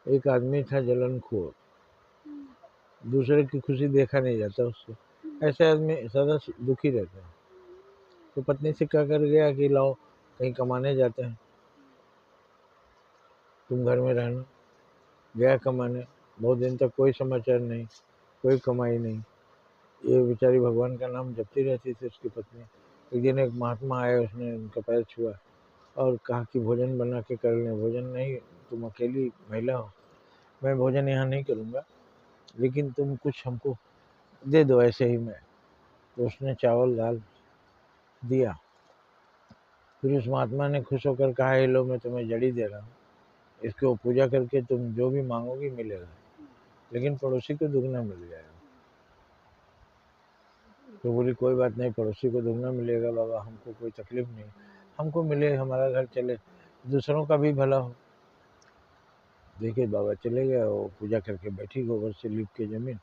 एक आदमी था जलनखोर, दूसरे की खुशी देखा नहीं जाता उससे, ऐसे आदमी सदा दुखी रहता है। तो पत्नी से क्या कर गया कि लाओ कहीं कमाने जाते हैं, तुम घर में रहना। गया कमाने, बहुत दिन तक कोई समाचार नहीं, कोई कमाई नहीं। ये बेचारी भगवान का नाम जपती रहती थी उसकी पत्नी। एक दिन एक महात्मा आए, उसने उनका पैर छुआ और कहा कि भोजन बना के कर लें। भोजन नहीं, तुम अकेली महिला हो, मैं भोजन यहाँ नहीं करूँगा, लेकिन तुम कुछ हमको दे दो ऐसे ही में। तो उसने चावल दाल दिया। फिर उस महात्मा ने खुश होकर कहा, ये लो मैं तुम्हें जड़ी दे रहा हूँ, इसको पूजा करके तुम जो भी मांगोगी मिलेगा, लेकिन पड़ोसी को दुगना मिल जाएगा। तो बोली कोई बात नहीं, पड़ोसी को दुगना मिलेगा बाबा, हमको कोई तकलीफ नहीं, हमको मिले, हमारा घर चले, दूसरों का भी भला हो। देखिए बाबा चले गए, वो पूजा करके बैठी गोबर से लीप के जमीन।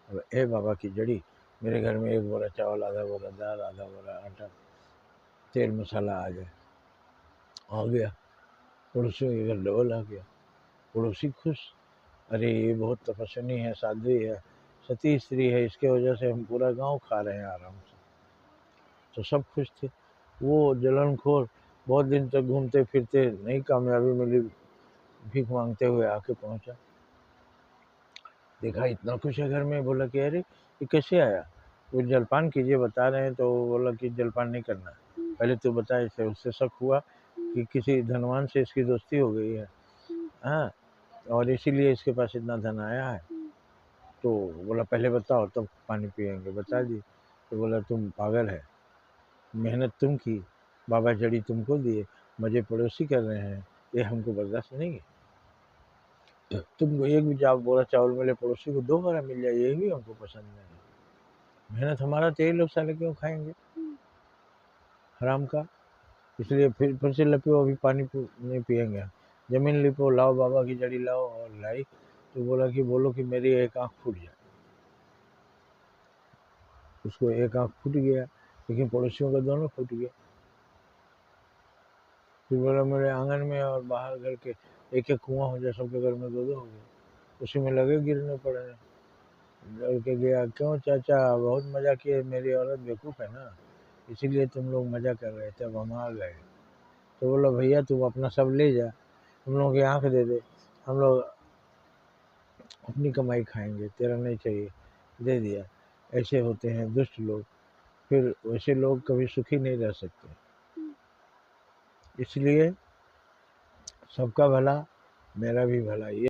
अब ए बाबा की जड़ी, मेरे घर में 1 बोरा चावल, आधा बोरा दाल, आधा बोरा आटा, तेल मसाला आ जाए। आ गया, पड़ोसियों के घर डबल आ गया। पड़ोसी खुश, अरे ये बहुत तपस्विनी है, साध्वी है, सती स्त्री है, इसके वजह से हम पूरा गांव खा रहे हैं आराम से। तो सब खुश थे। वो जलनखोर बहुत दिन तक घूमते फिरते नहीं कामयाबी मिली, भीख मांगते हुए आके पहुंचा। देखा इतना कुछ है घर में, बोला कि अरे ये कैसे आया, वो जलपान कीजिए बता रहे हैं। तो बोला कि जलपान नहीं करना, पहले तो बता। इसे उससे शक हुआ कि किसी धनवान से इसकी दोस्ती हो गई है, हाँ, और इसीलिए इसके पास इतना धन आया है। तो बोला पहले बताओ तब पानी पियेंगे, बता दी। तो बोला तुम पागल है, मेहनत तुम की, बाबा जड़ी तुमको दिए, मजे पड़ोसी कर रहे हैं, ये हमको बर्दाश्त नहीं है। तुमको एक भी बोरा चावल मिले, पड़ोसी को 2 बोरा मिल जाए, ये भी हमको पसंद नहीं। मेहनत हमारा, तो ये लोग साले क्यों खाएंगे हराम का। इसलिए फिर से लपो, अभी पानी नहीं पियेंगे, जमीन लिपो, लाओ बाबा की जड़ी लाओ। और लाई तो बोला कि बोलो कि मेरी एक आँख फूट जाए। उसको एक आँख फूट गया, लेकिन पड़ोसियों का दोनों फूट गया। फिर बोला मेरे आंगन में और बाहर घर के एक एक कुआं हो जाए, सबके घर में 2-2 हो गए, उसी में लगे गिरने पड़े। डर के गया, क्यों चाचा, बहुत मजा किए, मेरी औरत बेवकूफ़ है ना, इसीलिए तुम लोग मजा कर रहे थे, अब हम आ गए। तो बोला भैया तुम अपना सब ले जा, हम लोगों की आँख दे दे, हम लोग अपनी कमाई खाएंगे, तेरा नहीं चाहिए, दे दिया। ऐसे होते हैं दुष्ट लोग, फिर वैसे लोग कभी सुखी नहीं रह सकते। इसलिए सबका भला मेरा भी भला, ये